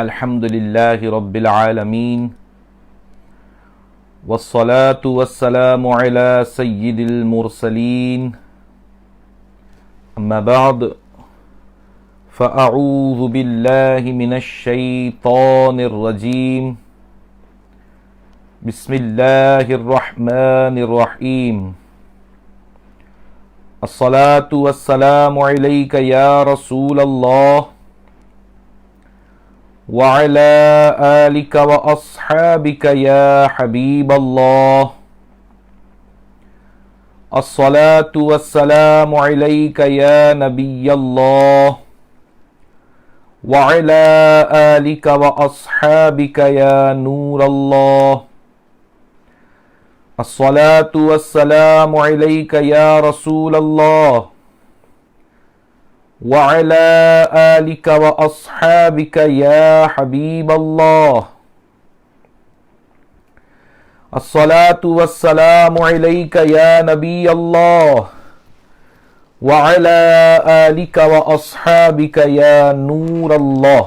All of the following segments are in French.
अल्हम्दुलिल्लाहि रब्बिल आलमीन वस्सलातु वस्सलामु अला सय्यिदिल मुरसलीन अम्मा बाद फ़अऊज़ु बिल्लाहि मिनश शैतानिर रजीम बिस्मिल्लाहिर रहमानिर रहीम अस्सलातु वस्सलामु अलैका या रसूलल्लाह वअला आलिका व अस्हाबिका या हबीबल्लाह अस्सलातु वस्सलामु अलैका या नबियल्लाह वअला आलिका व अस्हाबिका या नूरल्लाह अस्सलातु वस्सलामु अलैका या रसूलल्लाह वअला आलिका व अस्हाबिका या हबीबल्लाह अस्सलातु वस्सलामु अलैका या नबियल्लाह वअला आलिका व अस्हाबिका या नूरल्लाह।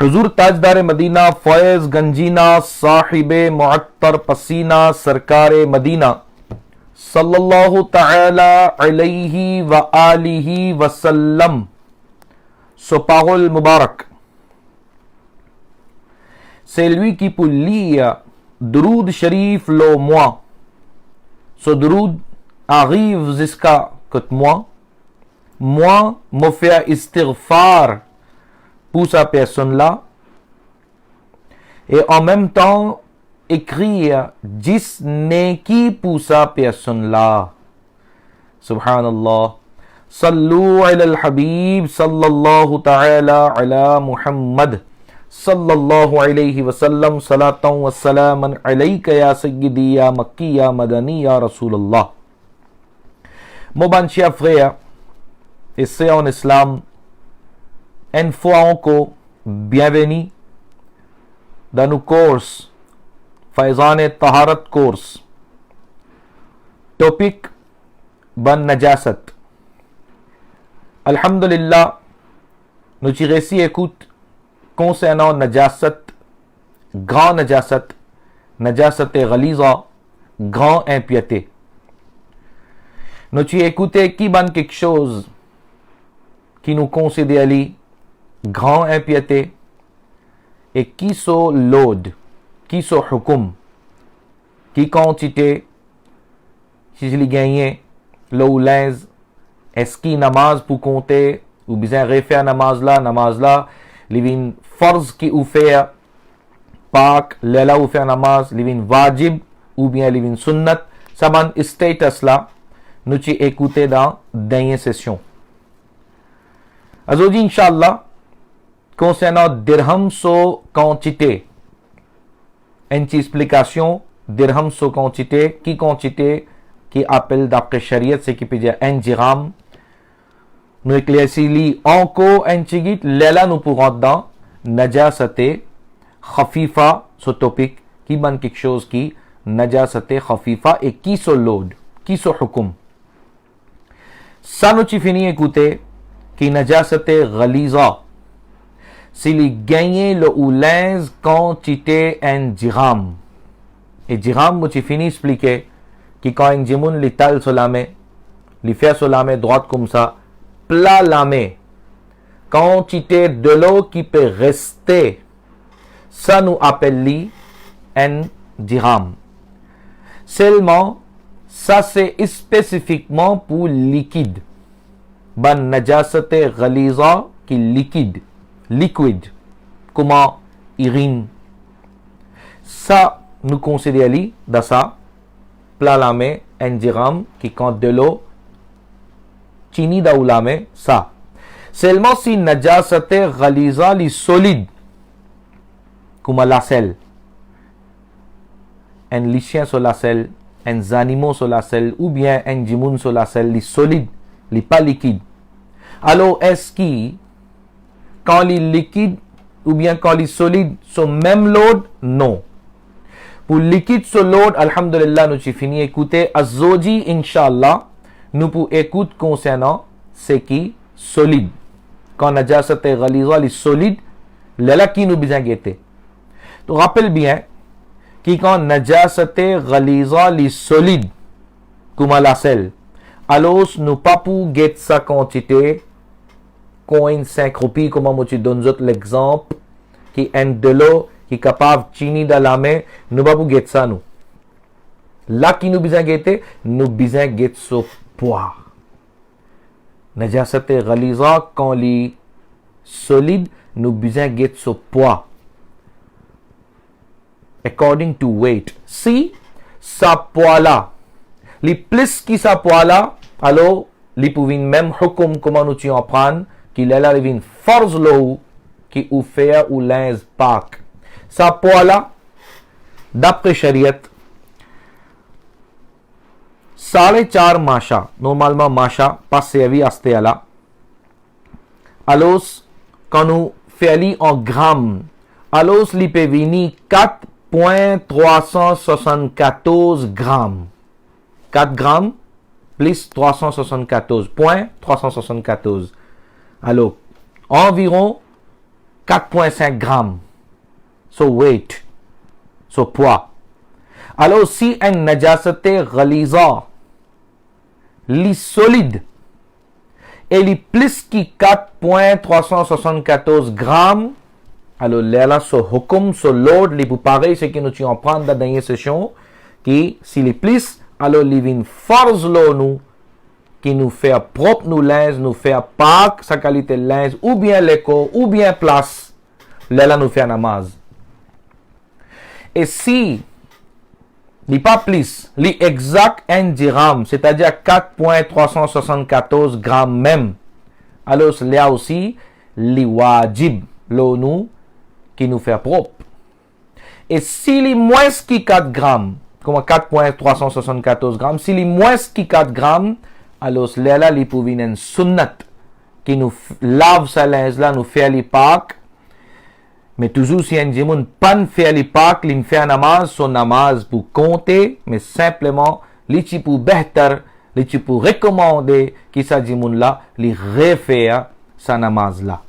हुजूर ताजदार मदीना फैज़ गंजीना साहिबे मुअत्तर पसीना सरकारे मदीना सल्लल्लाहु तआला अलैहि व आलिहि वसल्लम Soparole Mubarak. C'est lui qui pour lire Duroud Sharif le moi. Ce Duroud arrive jusqu'à moi. Moi, me faire istighfar pour sa personne-là. Et en même temps, écrire 10 neki pour sa personne-là. Subhanallah. Sallu ala al-habib sallallahu ta'ala ala Muhammad sallallahu alayhi wa sallam salatan wa salaman alayka ya sayyidi ya makki ya madani ya Rasulullah. Mon bon cher frère et sœurs en islam, une fois encore, bienvenue dans nos courses Faizan Taharat course. Topic ban najasat. Alhamdulillah, notre récit écoute concernant najasat, grand najasat, najasat et ghaliza, grand impiété. Notre écouté qui ban quelque chose qui nous considère grand impiété et qui sont l'ode, qui sont hukum, qui quantité, si je l'ai gagné, l'eau l'aise, est-ce qu'il namaz pour compter, ou bien refaire namaz là, livin farz qui ou faire, pak, lela ou faire namaz, livin wajib, ou bien livin sunnat, ça ban status là, nous t'y écouter dans dernière session. Aujourd'hui, Inch'Allah, concernant dirham so quantité, une explication, dirham so quantité qui appelle d'après Shariat, c'est qui peut dire un dirham. Nous éclaircis encore un tigit, là nous pourrons dans najasate khafifa, ce topic, qui manque quelque chose qui najasate khafifa et qui se l'ode, qui se hukum. Ça nous fini écouter, qui najasate ghaliza. S'il gagne le oulez quantité un dirham. Et dirham, moi fini expliquer, qui quand un dimoun l'étale sur la main, lui fait sur la main droite comme ça, plat la main, quantité de l'eau qui peut rester, ça nous appelle un dirham. Seulement, ça c'est spécifiquement pour liquide. Ban najasate ghaliza qui liquide, comment urine. Ça nous considère dans ça, plat la main, un dirham qui compte de l'eau, chini da ou la main, ça. Seulement si najasate ghaliza li solide, comme la selle, un lichien sur la selle, un animal sur la selle, ou bien un djimoun sur la selle, li solide, li pas liquide. Alors est-ce que quand il est liquide ou bien quand il est solide, sur même load? Non. Pour liquide sur load, alhamdulillah, nous avons fini écouter. Azzoji, inshallah, nous pouvons écouter concernant ce qui est solide. Quand najasat ghaliza est solide, Lela qui nous besoin guetter. Tu rappelles bien qui quand najasate ghaliza li solide comme la sel. Alors nous pas pour guetter sa quantité coin 5 roupies comme moi tu donnes l'exemple qui est de l'eau qui est capable chini dans la main nous pas pour guetter ça nous. Là qui nous besoin guetter nous besoin guetter ce poids. Najasate ghaliza quand li solide nous besoin guetter ce poids. According to weight. Si sa poids là, li plus qui sa poids là, alors li pouvin même hukum comment nous tu en prendre, qu'il est là vin force l'eau qui ou faire ou linge pak. Sa poids là, d'après Shariat, साढ़े 4 माशा normalement माशा pas servi à ce là. Alors quand nous faisons en grammes, alors li peut venir 4,374 grammes. 4 grammes plus 374,374. Alors, environ 4,5 grammes. So weight. So poids. Alors, si un najasate ghaliza, li solide, et li plus qui 4,374 grammes, alors là, ce hukum, ce load, les pareil, c'est que nous tu en prendre dans la dernière session, qui, si les plus, alors les vins force l'eau nous, qui nous fait propre nous linge, nous fait pack sa qualité linge, ou bien l'écho, ou bien place, là, nous fait namaz. Et si, les pas plus, les exact 1 dirham, c'est-à-dire 4,374 grammes même, alors là aussi, les wajib, l'eau nous, qui nous fait propre. Et s'il est moins que 4 grammes, comme 4,374 grammes, s'il est moins que 4 grammes, alors là, il peut venir une sunnat qui nous lave sa linge là, nous fait les pâques. Mais toujours, si un djimoun pas fait les pâques, il fait un namaz, son namaz pour compter, mais simplement, il pour behtar, il pour recommander que sa djimoun là, il refaire sa namaz là.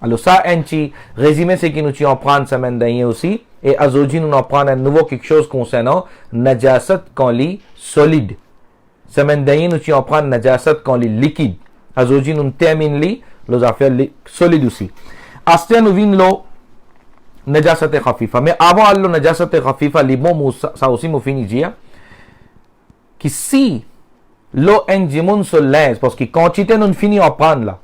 Alors ça, un petit résumé, c'est que nous en prendre semaine dernière aussi. Et aujourd'hui, nous en prenons à nouveau quelque chose concernant najasat quand lit solide. Semaine dernière, nous en prenons najasat quand lit liquide. Aujourd'hui, nous terminons les affaires solides aussi. Après, nous venons l'eau najasat khafifa. Mais avant l'eau najasat khafifa, les bons, ça aussi, nous finissons dire que si l'eau est un sur linge, parce que quantité, nous finissons à prendre là.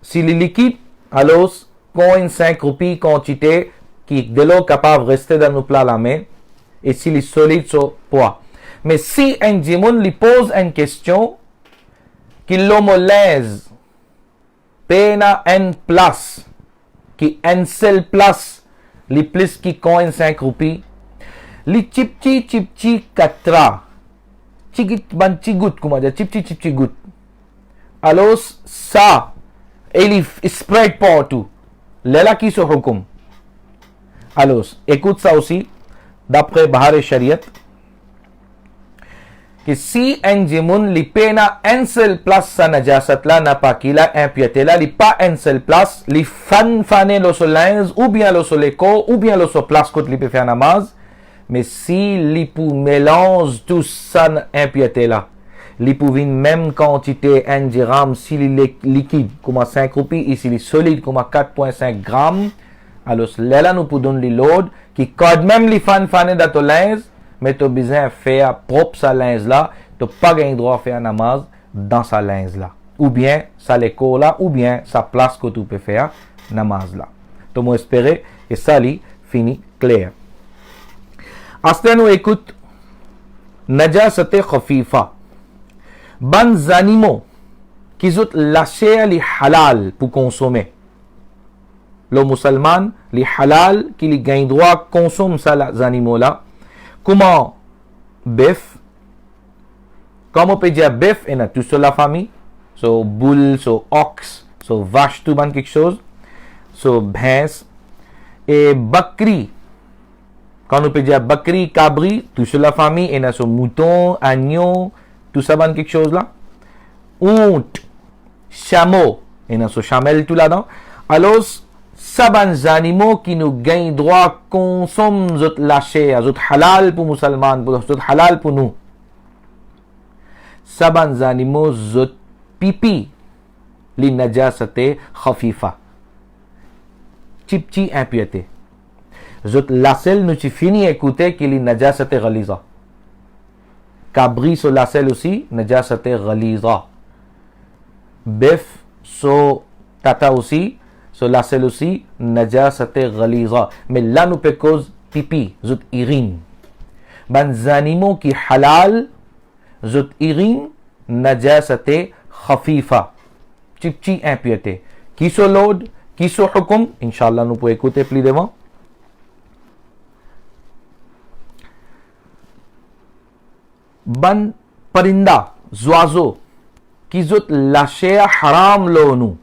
Si les liquides, alors, coin 5 roupies quantité qui de l'eau capable de rester dans nos plats à la main et s'il est solide sur poids. Mais si un djimoun lui pose une question qu'il l'homolaise pena une place qui une seule place les plus qui coin 5 roupies li chipchi katra chigit ban chigut comment dire chipchi gut alors ça et il spread partout. Là qui se hukum. Alors, écoute ça aussi, d'après Bahar Shariat, que si un djimoun li pena une seule place sa najasat la n'a pas qu'il a impiété là, li pas une seule place, li fané le solinge, ou bien le soléco, ou bien le so place côté li peut faire namaz, mais si li pour mélange tout ça impiété là, li pouvin même quantité 1 dirham s'il est liquide comme 5 roupies et s'il est solide comme 4,5 grammes alors là nous pouvons donner load qui quand même les fan dans ton linge mais tu as besoin de faire propre sa linge là tu n'as pas le droit de faire un namaz dans sa linge là ou bien sa l'écho là ou bien sa place que tu peux faire namaz là tu m'as espéré et ça li fini clair. Après nous écoute najasat khafifa ban animaux qui sont lâchés les halal pour consommer. Le musulman, les halal qui les gagnent droit consomment ces animaux là. Comment bœuf? Comme on peut dire bœuf, il y a tout sur la famille. So boule, so ox, so vache, tout ban quelque chose. So bhens et bakri. Quand on peut dire bakri, cabri, tout sur la famille, il y a so mouton, agneau. Tout ça, quelque chose là. Ounte, chameau, et dans ce chamel tout là-dedans. Alors, Saban animaux qui nous gagnent droit consomment zot lâché, zot halal pour musulmans, zot halal pour nous. Saban animaux zot pipi li najasate khafifa. Chipchi impiété. Zot lasel nous fini écouter qu'il est najasate ghaliza. Cabri so lasel aussi najasate ghaliza. Bœuf so tata aussi so lasel aussi najasate ghaliza. Mais là nous peut cause pipi, zot urine. Ban animaux qui halal zot urine najasate khafifa. Chipchi impiété. Qui so l'ode, qui so hukum, Inch'Allah nous pouvons écouter plus devant. Ban parinda, oiseau, qui zot lâché haram lo nous.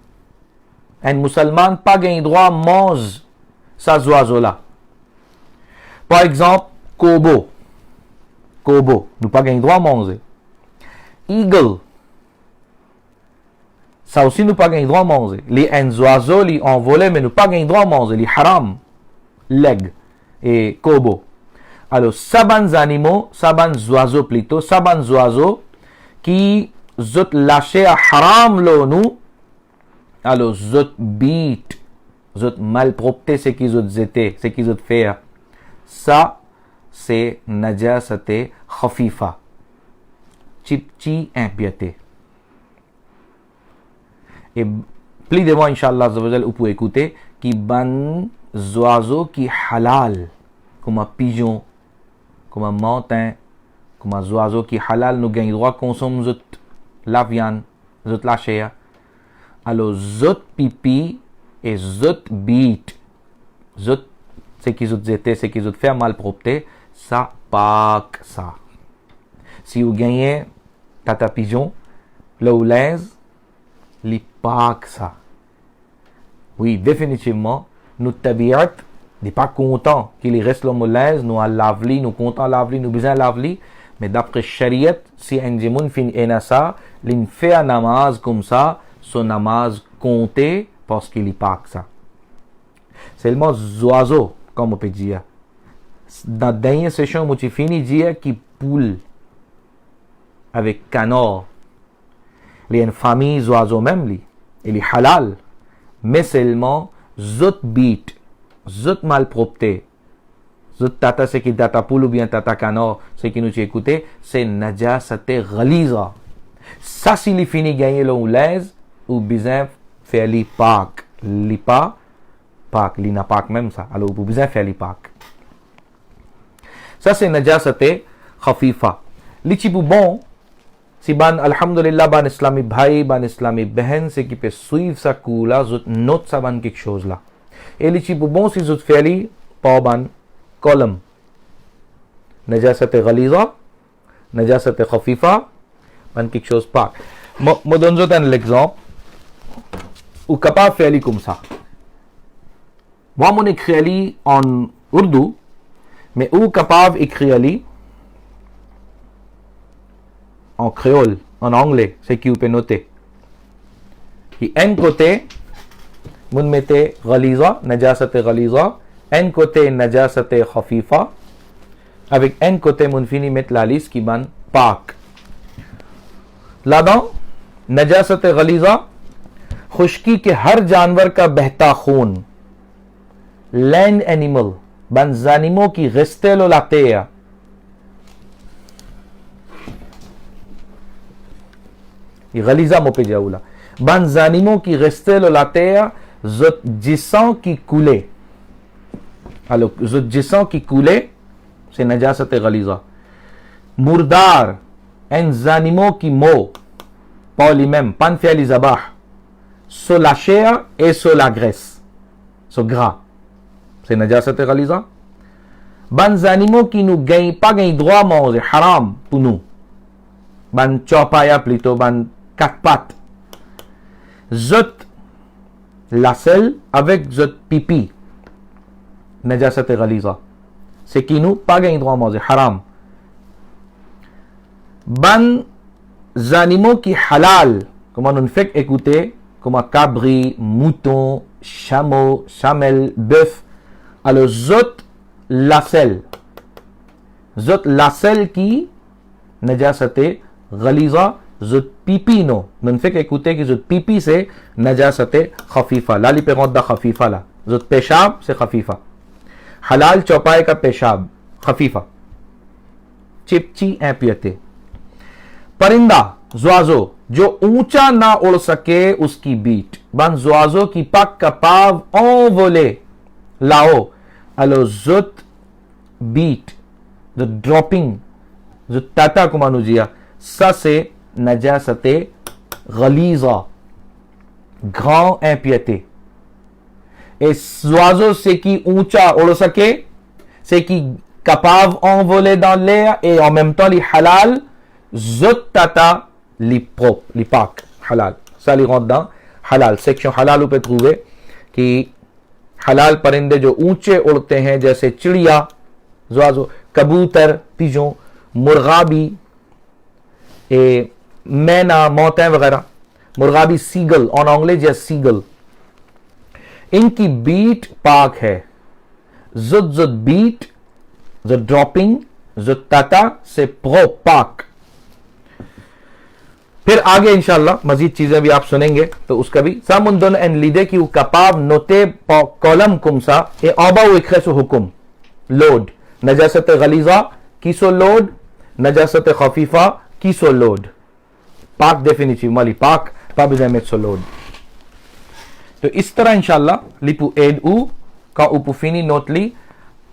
Un musulman pas gain droit mange sa oiseau là. Par exemple, kobo. Kobo, nous pas gain droit manger. Eagle. Ça aussi nous pas gain droit manger. Les oiseaux li envolé mais nous pas gain droit manger. Les haram. Leg et kobo. Alors, saban animaux, saban oiseaux plutôt, saban oiseaux qui zot lâché à haram lo nous, alors zot bit, zot malpropreté ce qu'ils ont zété, ce qu'ils ont fait. Ça, c'est najasate khafifa. Chipchi impiété. Et plus devant, Inch'Allah, vous pouvez écouter, qui ban oiseaux qui halal, comme un pigeon, comme un montin, comme un oiseau qui halal, nous gagnons droit consommer zot la viande, zot la chair. Alors, zot pipi et zot bit, zot, ce qu'ils ont été, ce qu'ils ont fait malpropreté, ça, pas que ça. Si vous gagnez tata pigeon, là où l'aise, li pas que ça. Oui, définitivement, nous tabiat, n'est pas content qu'il reste le molèse, nous à lavli, nous content lavli, nous besoin lavli, mais d'après Shariat, si un djimoun fin enasa, l'in fait un namaz comme ça, son namaz compté parce qu'il n'est pas que ça. Seulement oiseau, comme on peut dire. Dans la dernière session, moi j'ai fini de dire qu'il poule avec canard. Il y a une famille d'oiseaux même, il est halal, mais seulement zot bit. Zot malpropreté, zot tata c'est qui tata poule ou bien tata canard, c'est qui nous écouté, c'est najasate ghaliza. Ça si li fini gagner le oulaise ou besoin faire li pak, li pas pak, li na pak même ça. Alors vous besoin faire li pak. Ça c'est najasate khafifa. Li ci bon si ban alhamdulillah ban islami bhai, ban islami behen c'est qui peut suivre sa coula, zot note ça ban quelque chose là. Et les chibou bon si zut feli pauban column najasate ghaliza najasate khafifa ban quelque chose pas moi donne un exemple ou capable feli comme ça moi mon écrit en urdu mais ou capable écrire en créole en anglais c'est qui vous peut noter et un côté mun mette ghaliza, najasate ghaliza, un côté najasate khafifa, avec un côté mun fini mettre la liste qui ban pak. Là-dedans, najasate ghaliza, खुश्की के हर जानवर का बहता खून, land animal, ban animaux qui restaient la terre. ये ghaliza mo pe jaoula. Ban animaux qui restaient la terre, zot gisant qui coulait. Alors, zot gisant qui coulait, c'est najasate ghaliza. Murdar, un animaux qui meurent, pas lui-même, pan fait les abah, sur la chair et sur la graisse, sur gras. C'est najasate ghaliza. Ban animaux qui nous gagnent pas gagnent droit à manger, haram pour nous. Ban chopaya plutôt, ban quatre pattes. Zot la selle avec zot pipi najasate ghaliza c'est qui nous pas gain droit à manger haram. Ban animaux qui halal comme on fait écouter comme cabri, mouton, chameau, chamel, bœuf. Alors, zot lacelle की नजासत गलीजा जुत PP no मुनफिक एकुते की जुत पीपी से नजासत खफीफा लाली पे गौदा खफीफा ला जुत पेशाब से खफीफा हलाल चौपाए का पेशाब खफीफा चिपची एपियते परिंदा ज़्वाज़ो जो ऊंचा ना उड़ सके उसकी बीट बन ज़्वाज़ो की पक का पाव ओ बोले लाओ अलो जुत बीट जो ड्रॉपिंग जो ताता को मानुजिया सा से नजासते गलीजा घाव एपियते इस ज़्वाज़ो से की ऊंचा उड़ सके से की कपाव on volait dans l'air et en même temps les halal zot tata li propre li pak halal ça les rentre dans halal section halal où peut trouver कि हलाल परिंदे जो ऊंचे उड़ते हैं जैसे चिड़िया ज़्वाज़ो कबूतर पिजों मुर्गाबी मैना मौतें वगैरह मुर्गाबी सीगल ऑन अंग्रेज या सीगल इनकी बीट पाक है जुद जुद बीट जुद ड्रॉपिंग जुद ताता से प्रो पाक फिर आगे इंशाल्लाह मजीद चीजें भी आप सुनेंगे तो उसका भी सामुंदन एन लीदे की कपाब नोते कॉलम कुमसा ए आबा इखसु हुकुम लोड नजासत गलीजा कीसो लोड नजासत खफीफा कीसो लोड पाक डेफिनिटिव माली पाक पाबिदमेट सो लोड तो इस तरह इंशाल्लाह lipu aide ou quand ou fini note li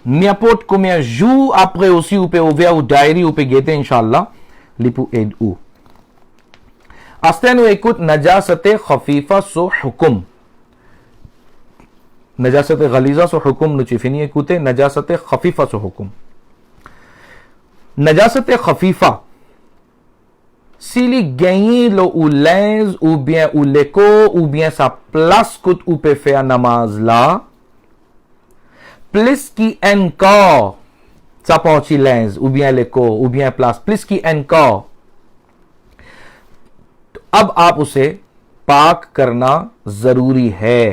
n'importe combien jours après aussi ou peut ouvrir ou diary ou peut guetter इंशाल्लाह lipu aide ou Astenu écoute najasate khafifa so hukum. Najasate ghaliza so hukum nu fini écoute najasate khafifa so hukum. Najasate khafifa s'il gagne le ou l'aise ou bien ou l'écho ou bien sa place que ou peut faire namaz là plus qui encore sa partie l'aise ou bien l'écho ou bien place plus qui encore अब आप उसे पाक करना जरूरी है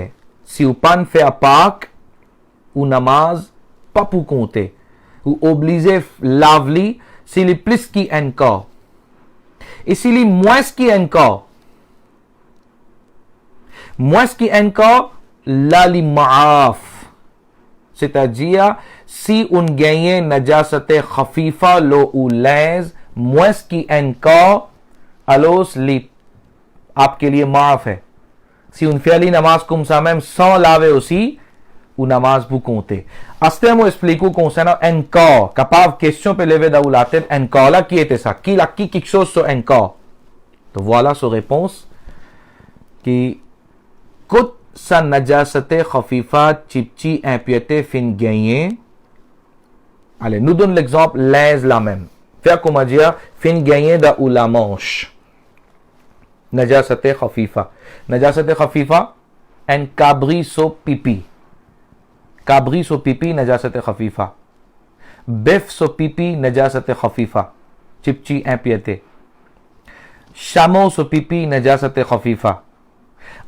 सिउपान फे पाक उ नमाज papu compter ou obligé lavli s'il est plus qui encore et s'il est moins qui encore lali maaf c'est-à-dire si on gagne najasate khafifa lo ou l'aise moins qui encore alors li आपके लिए माफ है si un fiali namaz cum samem sans laver aussi o namaz bu conte astemo explico concernant encore capable question pe lever da ulaten encore là qui était ça qui la qui quelque chose sur encore तो voilà sa réponse कि कुछ sa najasate khafifa chipchi impiété fin gagner allez nous donne l'exemple l'aise la même faire comment dire fin gagner da ou la manche najasate khafifa and cabri so pipi najasate khafifa bœuf so pipi najasate khafifa chipchi impiété chameau so pipi najasate khafifa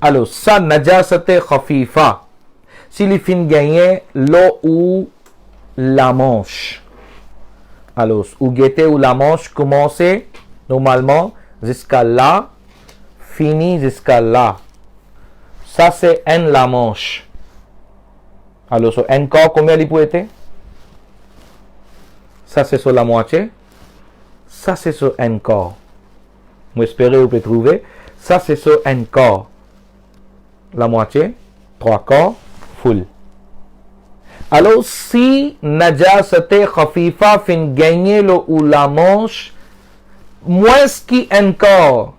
alors ça najasate khafifa s'il fin gagner l'eau ou la manche alors ou guetter ou la manche commencer normalement jusqu'à là fini jusqu'à là. Ça c'est N la manche. Alors, so N corps, combien il peut être? Ça c'est sur la moitié. Ça c'est sur N corps. Vous espérez vous pouvez trouver. Ça c'est sur N corps. La moitié. 3 corps. Full. Alors, si najasate khafifa fin gagner le ou la manche, moins qui N corps.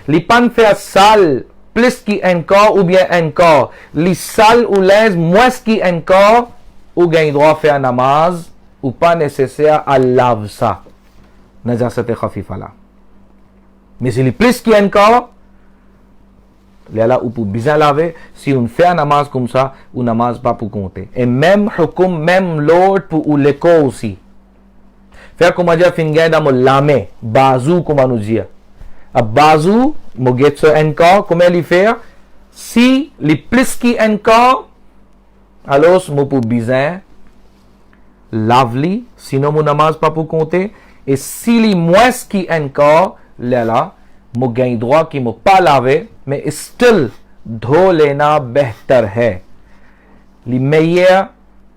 Les pan faire sale plus qui encore ou bien encore les sale ou l'aise moins qui encore ou gagne droit faire namaz ou pas nécessaire à laver ça najasate khafifa là mais si les plus qui encore là ou pour bien laver si on fait un namaz comme ça ou namaz pas pour compter et même hukum même l'autre pour ou l'écho aussi faire comme dire fin gagne dans lame bazou comme nous dire अब बाजू मुगेत्सो Enka comment lui faire Si li plus ki encore, alors mo pou bizin lavli, sinon mon namaz pas pour compter. Et si li moins ki encore, là, mo gain droit ki mo pas laver, mais still धो लेना बेहतर है. li meilleur,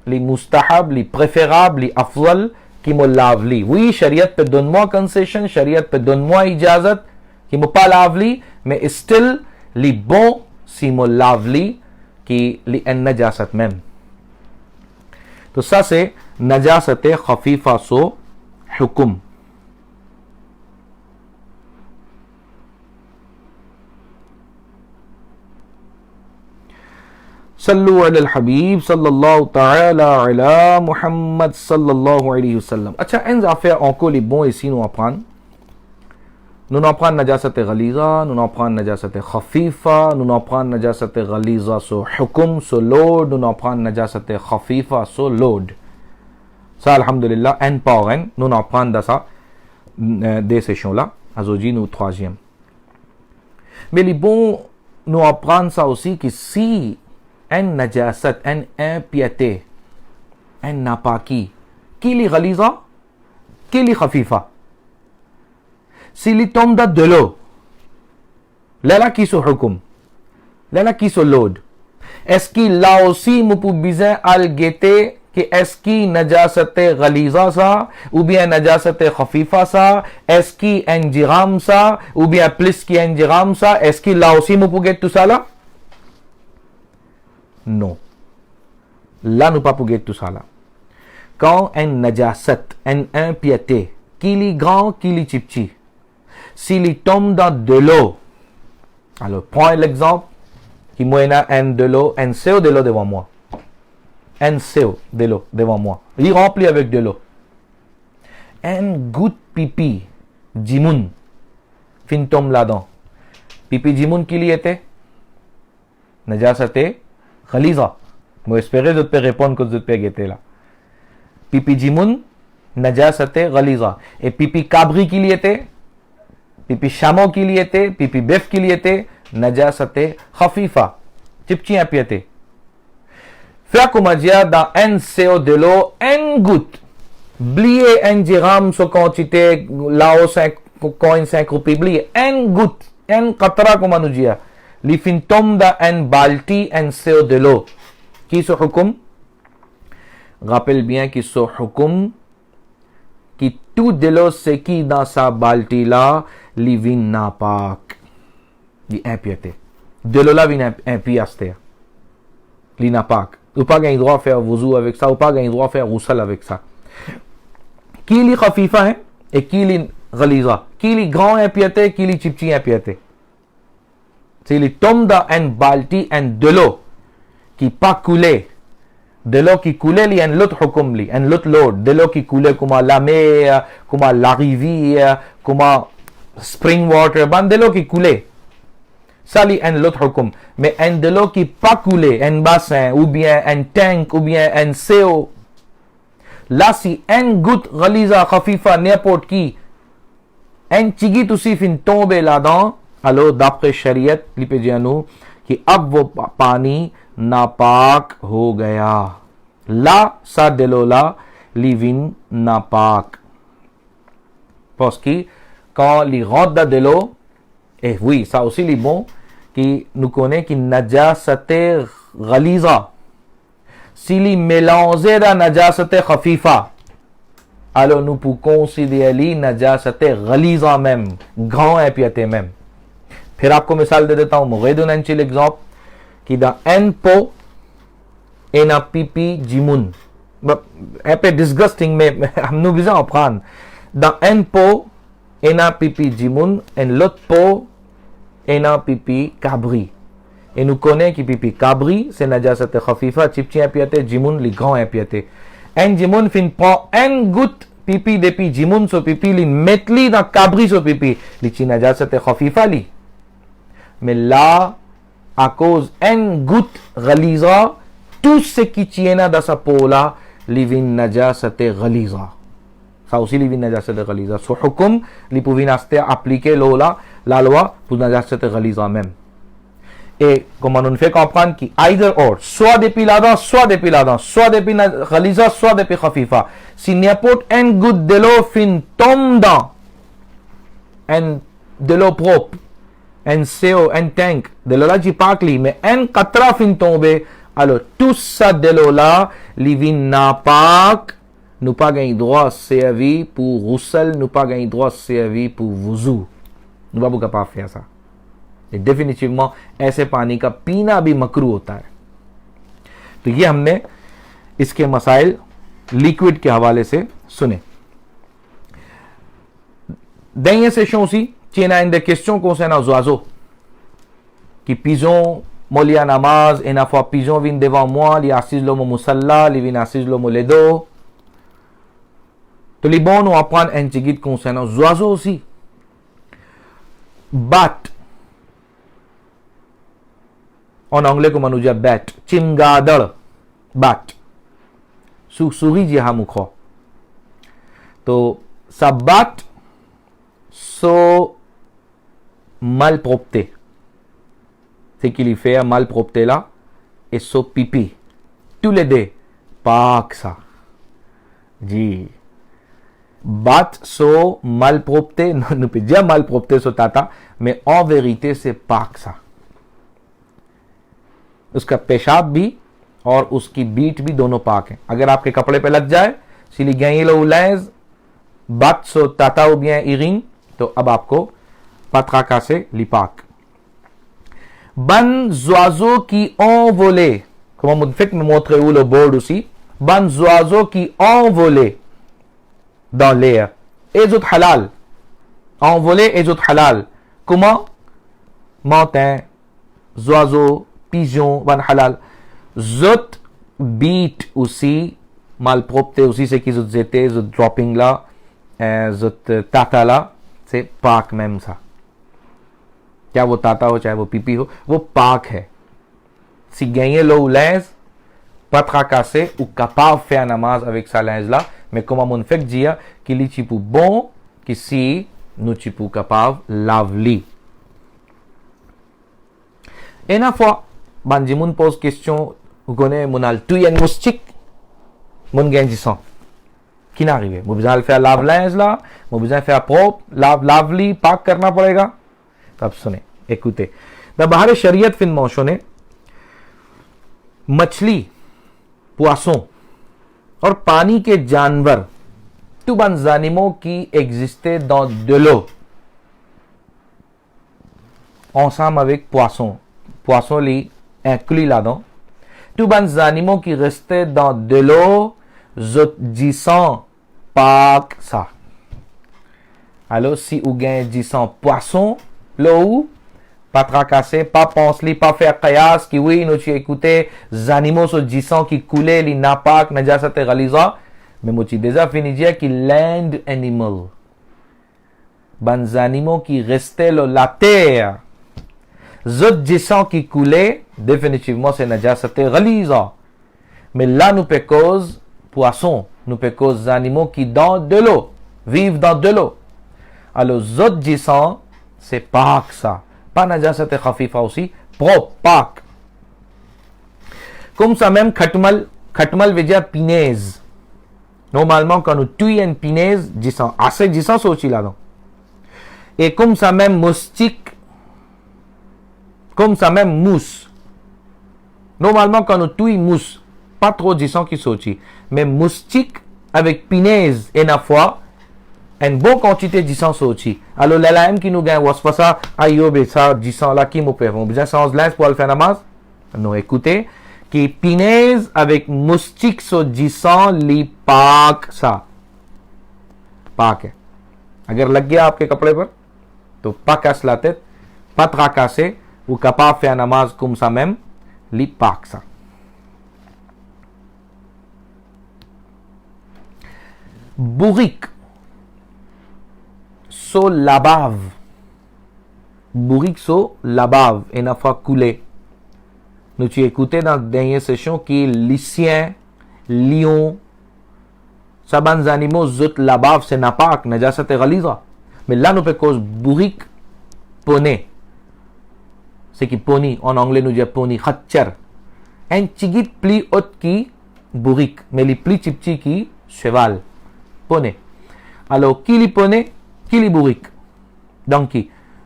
li mustahab, li préférable, li afdal qui me lave li. Oui, शरीयत पे donne-moi concession, शरीयत पे donne-moi इजाजत कि me pas lave li, mais still li bon si me lave li कि li en नजासत même. तो ça c'est नजासत खफीफा सो हुक्म. सल्लु अलल हबीब सल्लल्लाहु ta'ala ala Muhammad sallallahu alayhi wa sallam. अच्छा, इन affaires encore les bons ici nous apprendre. Nous apprendre najasat ghaliza, nous apprendre najasat khafifa, nous apprendre najasat ghaliza so hukum so load, nous apprendre najasat khafifa so load. Ça alhamdulillah en par en nous apprendre dans ça des sessions là. Aujourd'hui nous troisième. Mais les bons nous apprendre ça aussi que si en najasat, en impiété, en napaki, qui li ghaliza, qui li khafifa. S'il tombe de l'eau, là qui se hukum, là qui se load. Est-ce qu'il là aussi nous pouvons bien al guetter que est-ce qu'il najasat ghaliza ça ou bien najasat khafifa ça, est-ce qu'il injiram ça ou bien plus qui injiram ça, est-ce qu'il là aussi nous pouvons get tout ça là? Non. Là, nous pas pour tout ça là. Quand un najasat, un impiété, qu'il est grand, qu'il est petit, s'il tombe dans de l'eau, alors prends l'exemple, qui m'a un de l'eau, un CO de l'eau devant moi. Un CO de l'eau devant moi. Il remplit avec de l'eau. Un goutte pipi, jimoun, fin tombe là-dedans. Pipi jimoun qui y était? Najasate Khaliza. Moi, espérer de te répondre que de te pégueter là. Pipi jimoun, najasate Khaliza. Et pipi cabri qui y était, pipi chameau qui y était, pipi bœuf qui y était, najasate khafifa. Chipchi impiété. Faire comme dire dans un CO de l'eau, une goutte. Blier un dirham, so quantité, là, 5 coins, 5 roupies, blier une goutte, un qatra, comme on nous dit. Li fin tombe dans un balti, un CO de l'eau. Qui se hukum? Rappelle bien qu'il se hukum qui tout de l'eau c'est qui dans sa balti là, li vin napak. Li impiété. De l'eau là vin impiasté. Li napak. Ou pas gain droit à faire wuzu avec ça, ou pas gain droit à faire roussal avec ça. Qui li khafifa hein? Et qui li ghaliza? Qui li grand impiété, qui li chipchi impiété? S'il tombe dans un balti, un de l'eau qui pas coulé, de l'eau qui coulait, il y a un autre hukum, un autre lot, de l'eau qui coulait comme la mer, comme la rivière, comme spring water, de l'eau qui coulait. Ça, il y a un autre hukum. Mais un de l'eau qui pas coulé, un bassin, ou bien un tank, ou bien un CO, là, si un goutte ghaliza, khafifa, n'importe qui, un tigit aussi fin tomber là-dedans, alors d'après शरीयत लिपे जानू कि अब वो पानी नापाक हो गया. Là, ça de l'eau là, livin napak. Parce que quand il rentre dans de l'eau, et oui, ça aussi est bon, qui nous connaît qui najasate ghaliza. S'il est mélangé dans najasate khafifa, alors nous pouvons considérer li najasate ghaliza même, grand impiété même. फिर आपको मिसाल दे देता हूं. मुगैदुन अंचिल एग्जाम्पल कि the N पो N PP जिमुन पे डिस्गस्टिंग में हमनु बिजा अपखान द एन पो एन पीपी जिमुन एन लोट पो एन पीपी काबरी et nous connaît qui pipi cabri c'est najasat khafifa chipchi impiété jimun li grand impiété en jimun fin prend en goutte pipi depuis jimun so pipi li metli dans cabri so pipi li chi najasat khafifa li. Mais là, à cause d'une goutte ghaliza, tout ce qui tient dans sa peau là, livin najasat ghaliza. Ça aussi, livin najasat ghaliza. So, hukum, li pouvin appliquer l'eau là, la loi, pour najasat ghaliza même. Et comment on fait comprendre qui either or, soit depuis l'avant, soit depuis l'avant, soit depuis Khaliza, soit depuis Khafifa. Si n'importe une goutte de l'eau fin tombe dans de l'eau propre, un CO, un tank, de l'eau là qui parle, mais un qatra fin tombe, alors tout ça de l'eau là, li vin n'a pas, nous pas gagné droit servi pour roussel, nous pas gagné droit servi pour वुजू. nous pas capable faire ça. Et définitivement ऐसे पानी का पीना भी मकरू होता है. तो ये हमने इसके मसाइल लिक्विड के हवाले से सुने. Dernière session aussi, tiens une des questions concernant les oiseaux qui pisons molia namaz et na fois pigeon vient devant moi, li assis le musalla, li vient assis le moledo. तो les bons nous apprendre un petit guide concernant les oiseaux aussi. Bat en anglais comment on dit bat, chimgadal, bat. Souris jiha mukho. तो sa bat so malpropreté. C'est qu'il y fait malpropreté là et so pipi. Tous les deux पाक सा जी बात सो malpropreté ne peut dire malpropreté so tata mais en vérité c'est पाक सा उसका पेशाब भी और उसकी बीट भी दोनों पाक हैं. अगर आपके कपड़े पे लग जाए सिली गैलो उलैज बात सो ताता ou bien इरिन तो अब आपको पत्रका से लिपाक. Ban oiseaux qui envolaient, comment on fait me montrer où le bord aussi, ban oiseaux qui envolaient dans l'air, et autres halal, envolés et autres halal. Comment? Montagnes, oiseaux, pigeons, ban halal. Zot beat aussi, malpropreté aussi, c'est qu'ils ont étaient, zot dropping là, zot tata là, c'est पाक même ça. क्या वो ताता हो चाहे वो पीपी हो वो पाक है. Si gagner l'eau lez patra se ou capable faire namaz avec sa lez là mais comment on fait dire qu'il est tipo bon que si nous tipo capable lavli. Et une fois banji moun pose question vous connaissez mon al tout un moustique mon gagne sang qui n'arrive moi besoin de faire lave linge là moi besoin de faire propre lavli पाक करना पड़ेगा. अब सुने écoutez बाहर शरीयत फिन मौशों ने मछली poisson और पानी के जानवर tous les animaux qui existaient dans de l'eau ensemble avec poisson li inclus là-dedans tous les animaux qui restaient dans de l'eau disant पाक ça. Alors si vous gagnez disant poisson l'eau pas tracasser pas penser pas faire qiyas qui oui nous tu écouter les animaux sont disant qui coulaient les napak najasat ghaliza mais moi tu déjà fini dire que land animal ban animaux qui restaient la terre zot disant qui coulaient définitivement c'est najasat ghaliza mais là nous peut cause poisson nous peut cause animaux qui dans de l'eau vivent dans de l'eau. Alors zot disant c'est पाक ça pas najasat khafifa aussi propre पाक. Comme ça même खटमल veut dire punaise. Normalement quand nous tuons une punaise disant assez disant sochi là-dedans. Et comme ça même moustique comme ça même mousse. Normalement quand nous tuons mousse pas trop disant qui sochi mais moustique avec punaise et na fois une bonne quantité de sang sorti. Alors la lame qui nous gagne wasfa ça ayobe ça du sang là qui nous peut on besoin sans lens pour le faire namaz. Non écoutez qui punaise avec moustique so du sang li पाक ça पाक है. अगर लग गया आपके कपड़े पर तो पाकस लाते पत्रका से ou capable faire namaz comme ça même li पाक ça. Bourrique so la bave bourrique so la bave et n'a pas coulé. Nous tu écouté dans la dernière session qui lycien lion ça ban animaux zot la bave c'est napak najasat ghaliza mais là nous peut cause bourrique poney c'est qui pony, en anglais nous dit pony, khatchar. Un tigit plus haute qui bourrique, mais les plus petits qui cheval, poney. Alors, qui les poney, qui les bourrique. Donc,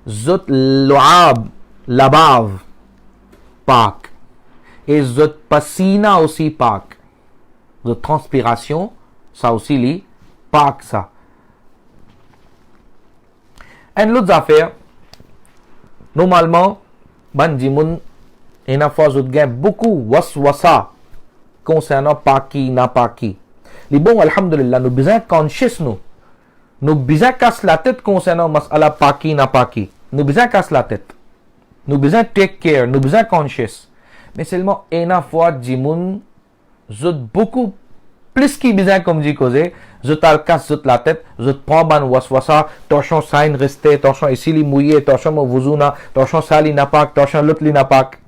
zot loab, la bave, pak. Et zot passina aussi pak. Zot transpiration, ça aussi les pak ça. Et l'autre affaire, normalement, Banjimoun, il y a fois beaucoup waswasa concernant paki, na paki. Les bons, alhamdulillah, nous besoin conscious nous. Nous besoin casse la tête concernant mas'ala paki, na paki. Nous besoin casse la tête. Nous besoin take care, nous besoin conscious. Mais seulement, il y a fois, Jimoun, zot beaucoup plus qui besoin comme dit causé, zot al casse zot la tête, zot prend ban waswasa, torchon sain resté, torchon ici li mouillé, torchon mo vuzuna, torchon sali napak, torchon lut li napak.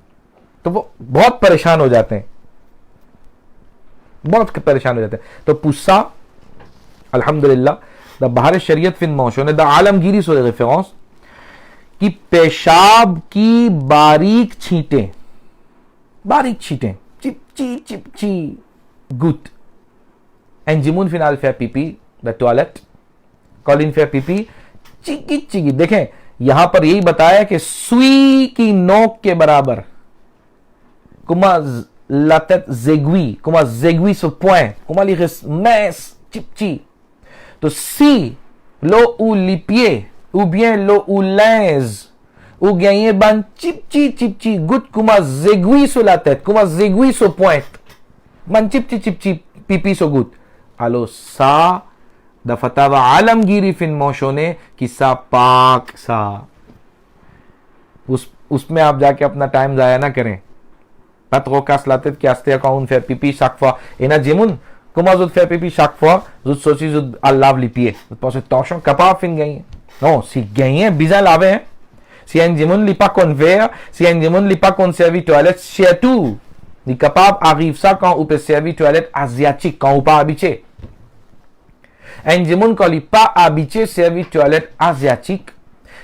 तो वो बहुत परेशान हो जाते हैं, बहुत परेशान हो जाते हैं. तो पुस्सा अल्हम्दुलिल्लाह द बाहर शरीयत फिन मौशो ने द आलमगीरी सो रेफरेंस कि पेशाब की बारीक छींटें चिपची गुट एंजिमुन फिनाल फे पीपी द टॉयलेट कॉलिन फे पीपी चिकी देखें यहां पर यही बताया कि सुई की नोक के बराबर comment la tête zéguille, comment zéguille ce point, comment il reste mince, petit. Donc si l'eau ou les pieds, ou bien l'eau ou l'aise, ou gagner ban petit, goutte comment zéguille sur la tête, comment zéguille ce point, ban petit, pipi sur goutte. Alors ça, da fatawa alamgiri fin mentionné कि ça पाक ça. उसमें आप जाके अपना टाइम जाया ना करें. Patrokas latet qui astea quand on fait pipi chaque fois. Et na jimun, comment vous faites pipi chaque fois, vous soci vous lave les pieds. Vous pensez attention, capable fin gagner. Non, si gagner, bizarre laver. Si un jimun li pas convert, si un jimun li pas conservé toilette, c'est tout. Ni capable arrive ça quand on peut servir toilette asiatique, quand on pas habitué. Un jimun quand il pas habitué servir toilette asiatique,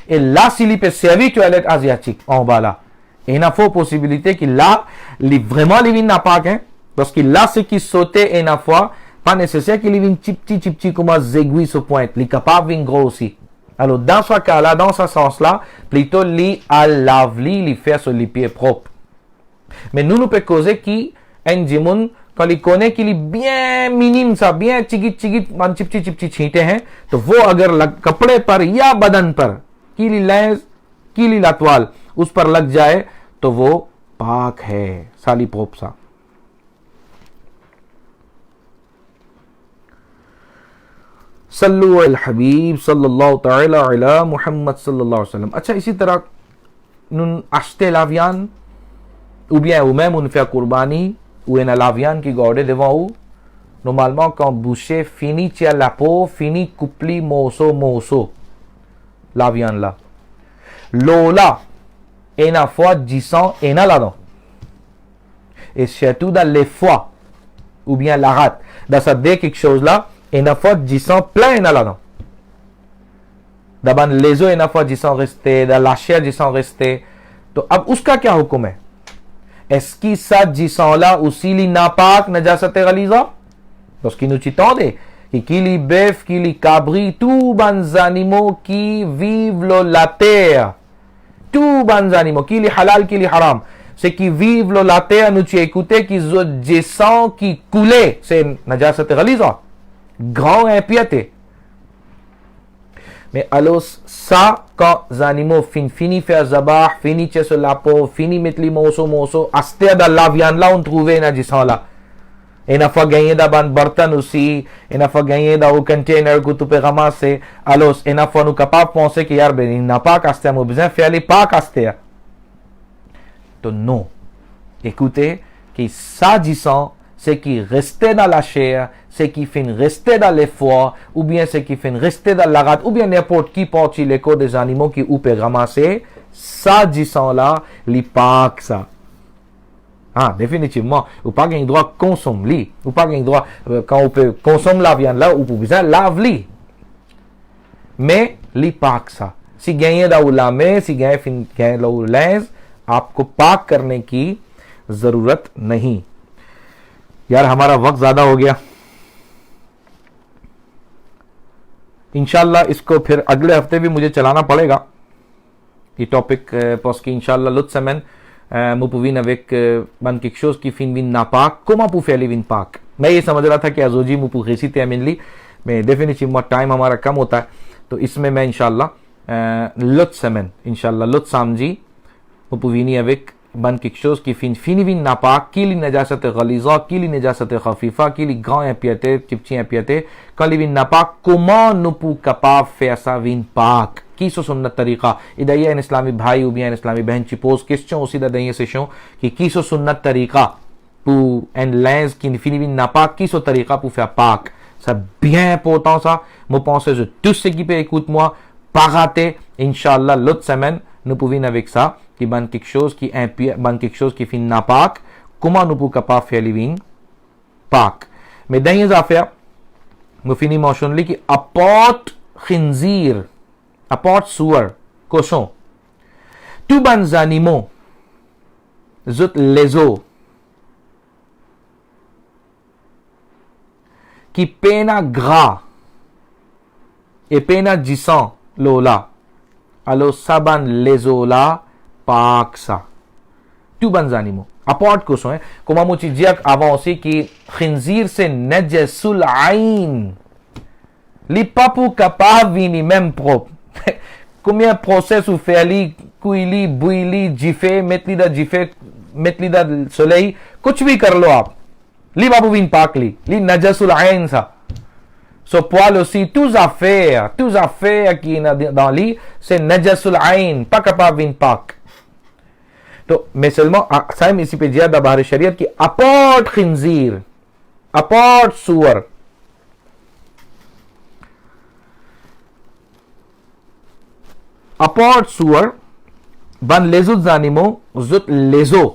et là s'il peut servir toilette asiatique, en bas là. Et il y a une possibilité qu'il a vraiment les vignes n'a pas hein parce qu'il a ce qui sautait et une fois pas nécessaire qu'il vienne petit comme un aiguille ce point il est capable de gros aussi. Alors dans ce cas là, dans ce sens là, plutôt lui à laver lui faire sur les pieds propres. Mais nous peut causer qui un jimoun quand il connaît qu'il est bien minime ça bien चिगिट man चिपची छींटे हैं तो वो अगर कपड़े पर या बदन पर कीली लेंस कीली लतवाल उस पर लग जाए तो वो पाक है साली पोपसा. सल्लु अल हबीब सल्लल्लाहु तआला अला मुहम्मद सल्लल्लाहु अलैहि वसल्लम. अच्छा इसी तरह nun acheter la viande ou bien ou même on fait qurbani ou une la viande qui garde devant vous normalement quand boucher finit tient la peau finit coupli morceau la viande là l'eau là et na fois 10 ans et na là-dedans et surtout dans les foies ou bien la rate dans ça dès quelque chose là et na fois 10 ans plein na là-dedans d'abord les os et na fois 10 ans restés dans la chair 10 ans restés तो अब उसका क्या हुक्म है इसकी साथ 10 ans là aussi li napak najasat ghaliza parce qu'il nous titande qu'il y bœuf qu'il y cabri tous les animaux qui vivent la terre tous les animaux qui y halal qui y haram c'est qui vivent la terre nous tu écouter qui ont sang qui coulait c'est najasat ghaliza grand impiété. Mais alors ça quand les animaux fini faire zabah fini sur la peau fini mettre les morceaux aster dans la viande là on trouvait najis là et na fois gagné dans ban bartan aussi et na fois gagné dans au container que tu peux ramasser alors et na fois nous capable penser que yar ben n'a pas aster mais besoin faire les pas aster तो non écoutez que ça disant c'est qui restait dans la chair c'est qui fait rester dans les foies ou bien c'est qui fait rester dans la rate ou bien n'importe qui partie les corps des animaux qui ou peut ramasser ça disant là les pas ça ah définitivement ou pas gain droit consommer ou pas gain droit quand on peut consommer la viande là ou pour besoin laver mais les pas ça si gagner dans la main si gagner fin gagner dans l'aise आपको पाक करने की जरूरत नहीं। यार हमारा वक्त ज्यादा हो गया, इंशाल्लाह इसको फिर अगले हफ्ते भी मुझे चलाना पड़ेगा ये टॉपिक पोस्की इंशाल्लाह लुत्समन मुपुविन अवेक बन किक्शोस की फिन विन नापाक कोमा पुफेली विन पाक। मैं ये समझ रहा था कि अजोजी मुपु खेसी तमिनली में डेफिनेटली टाइम हमारा कम होता है, तो इसमें मैं इंशाल्लाह लुत्समन इंशाल्लाह लुत्सामजी मुपुविनी अवेक बन किक्शोस की फिन विन नापाक कीली नजासत गलीजा कीली नजासत खफीफा कीली गांव एपियते चिपची एपियते कली विन नापाक कोमा नुपु कपाफ फैसा विन पाक कीसो सुन्नत तरीका इदैया इन इस्लामी भाई उबिया इन इस्लामी बहन चिपोस किसचों उसी दैया से शो कि कीसो सुन्नत तरीका पू एंड लेंस की फिनी विन नापाक कीसो तरीका पू फै पाक सब bien important ça moi pense que tous ceux qui écoutent moi paraté inchallah l'autre semaine nous pouvons avec ça qui ban quelque chose qui impie ban quelque chose qui finit napak comment nous pouvons pas faire living pak mais dans les affaires nous finit mentionner qui apporte khinzir apporte sueur cochon tous ban animaux zut les os qui pena gras et pena gisant lola alors saban lesola paksa tout bons animaux apporte cochon comme on dit avant aussi qui khinzir c'est najasul ain li papu capable ni même propre combien process ou faire li cuili bouilli jiffé mettre li da soleil कुछ भी कर लो आप li babu vin pakli li najasul ain ça so poil aussi tous affaires qui dans li c'est najasul ain pas capable vin pak तो मैं seulement ça ici पे दिया दबार शरीयत की apporte khinzir apporte sueur apporte sueur ban les autres animaux les os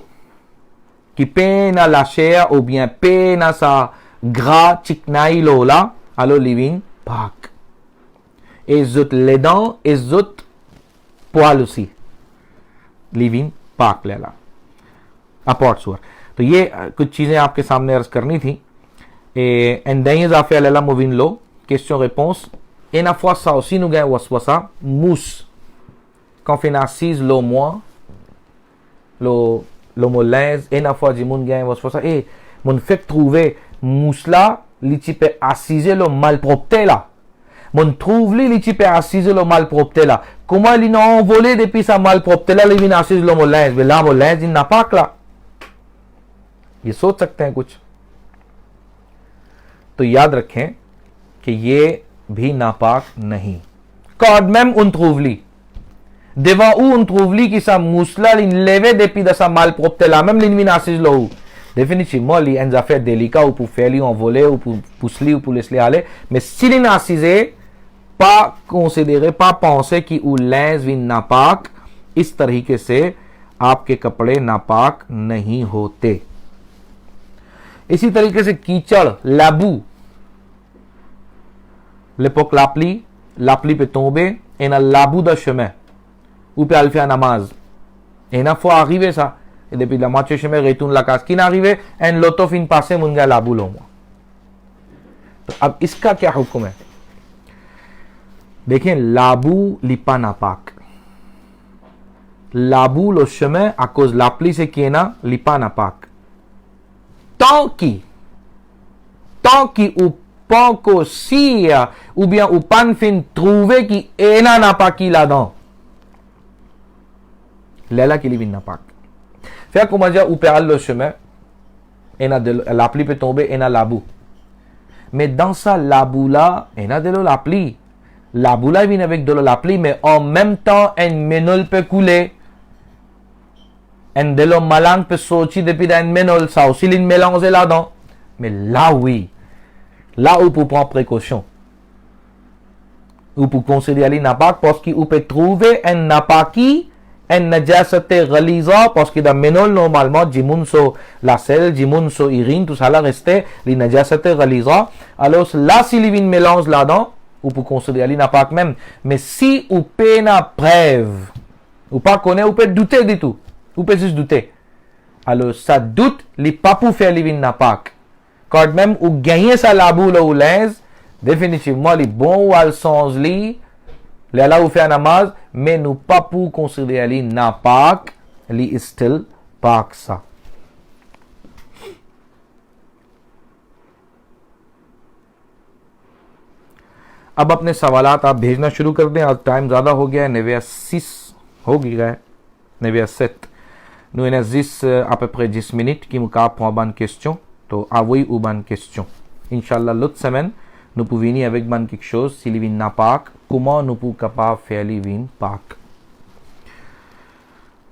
qui peine à la chair ou bien peine à sa gras chiknaï lola alors living pak et zut les dents et zut poil aussi living पाक लेला अपॉर्ट सुअर। तो ये कुछ चीजें आपके सामने अर्ज करनी थी एंड दाइए जाफे लेला मूविन लो question réponse et na fois ça aussi nous gagne waswasa mousse quand fait assise lo moi lo molèse et na fois du monde gagne waswasa et mon fait trouver mousse là li type assise lo malpropre là mon trouve li type assise lo malpropre là comment il n'a envolé depuis sa malpropre là il vient assise lo molèse mais là molèse il n'a pas que là ये सोच सकते हैं कुछ तो याद रखें कि ये भी नापाक नहीं quand même on trouve li devant où on trouve li qui sa musla li leve depuis de sa malpropre là même l'ennemi assise lo définitivement li en affaire délicat ou pour faire li envoler ou pour pousser ou pour laisser aller mais si il assise pas considérer pas penser कि वो लेंस भी नापाक इस तरीके से आपके कपड़े नापाक नहीं होते। इसी तरीके से कीचड़ लाबू l'époque l'appli peut tomber et na labou de chemin ou peut aller faire namaz et na faut arriver ça et depuis la moitié chemin retourne la case qui n'arrive et l'auto fin passer mon gars labou lo तो अब इसका क्या हुक्म है देखें लाबू लिपा नापाक लाबू le chemin à cause l'appli c'est qui est na lipa napak tant qui ou pas que si ou bien ou pan fin trouver qui est na napaki là-dedans Léla qui livre napak faire comment dire ou perdre le chemin et na l'appli peut tomber et na labou mais dans ça labou là et na de l'appli labou là vient avec de l'appli mais en même temps un ménol peut couler un de l'eau malang peut sortir depuis d'un ménol ça aussi il mélange là-dedans mais là oui là où pour prendre précaution ou pour considérer napak parce qu'il peut trouver un napaki un najasate ghaliza parce que dans ménol normalement jimun so la sel jimun so urine tout ça là restait les najasate ghaliza alors là s'il y a une mélange là-dedans ou pour considérer napak même mais si ou pena preuve ou pas connaît ou peut douter du tout ou peut-être douter. Alors, ça doute, li pas pour faire li vin napak. Quand même, ou gagner sa labou là ou l'aise, définitivement, li bon ou al sens li là ou faire namaz, mais nous pas pour considérer li napak, li is still pak ça. अब अपने सवालात आप भेजना शुरू कर दें. आज टाइम ज़्यादा हो गया है, 9h06 हो गया है, 9h07. Nous avons à peu près 10 minutes qui nous pour une question. Donc, avouez ou une question. Inch'Allah, l'autre semaine, nous pouvons venir avec quelque chose. Si les vins n'a pas, comment nous pouvons capable faire les vins pas?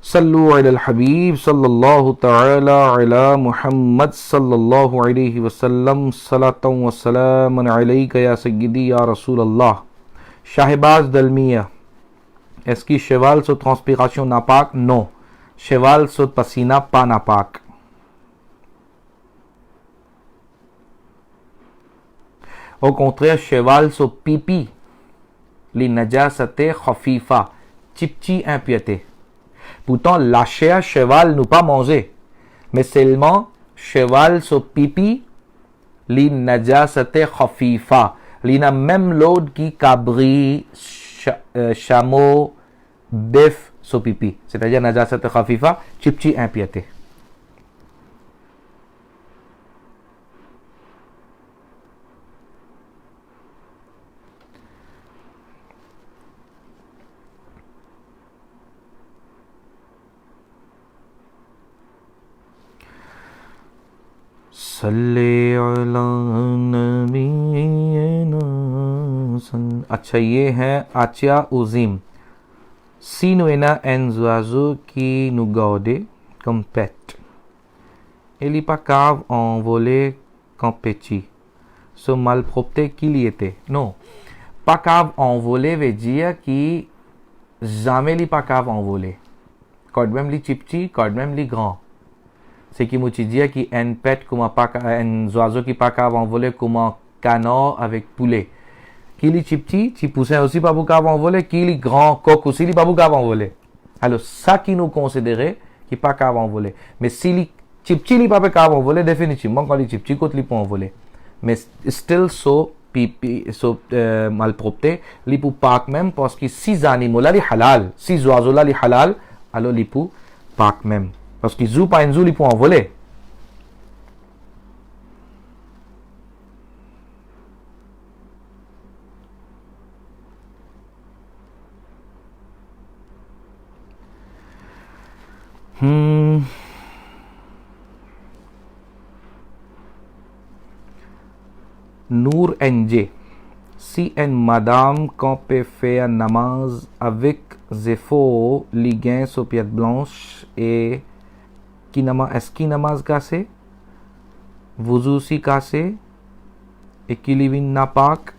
Sallu ala al-Habib, sallallahu ta'ala ala Muhammad, sallallahu alayhi wa sallam, salatan wa salaman alayka ya sayyidi ya Rasulallah. Shahbaz Dalmiya, est-ce que cheval sous transpiration napak? Non. Cheval sous pasina pas napak. Au contraire, cheval sous pipi, li najasate khafifa, chipchi impiété. Pourtant, lâcher un cheval nous pas manger, mais seulement cheval sous pipi, li najasate khafifa, li na même l'autre qui cabri, chameau, bœuf sous pipi, c'est-à-dire najasate khafifa, chipchi impiété. अच्छा, ये है Atia Uzim. Si nous avons un oiseau qui nous garde comme pet, il n'est pas capable d'envoler comme petit. Ce malpropreté qu'il y était. Non. Pas capable d'envoler veut dire qu'il jamais n'est pas capable d'envoler. Quand même les petits, quand même les grands. C'est qui me dit que un pet comme un oiseau qui pas capable d'envoler comme un canard avec poulet. Qui est petit, qui poussin aussi pas capable d'envoler, qui est grand coq aussi pas capable d'envoler. Alors ça qui nous considérait qui pas capable d'envoler. Mais si les petit n'est pas capable d'envoler, définitivement quand les petit côté peut envoler. Mais still so pipi so malpropreté, li pour pas même parce que si animaux là les halal, si oiseaux là les halal, alors li pour pas même. Parce que zou pas un zou, il peut envoler. Nour NJ. Si une madame qu'on peut faire namaz avec zéfo, liguin sur pied blanche et की नमाज एसकी नमाज का से वुजूसी का से इकिलिविन नापाक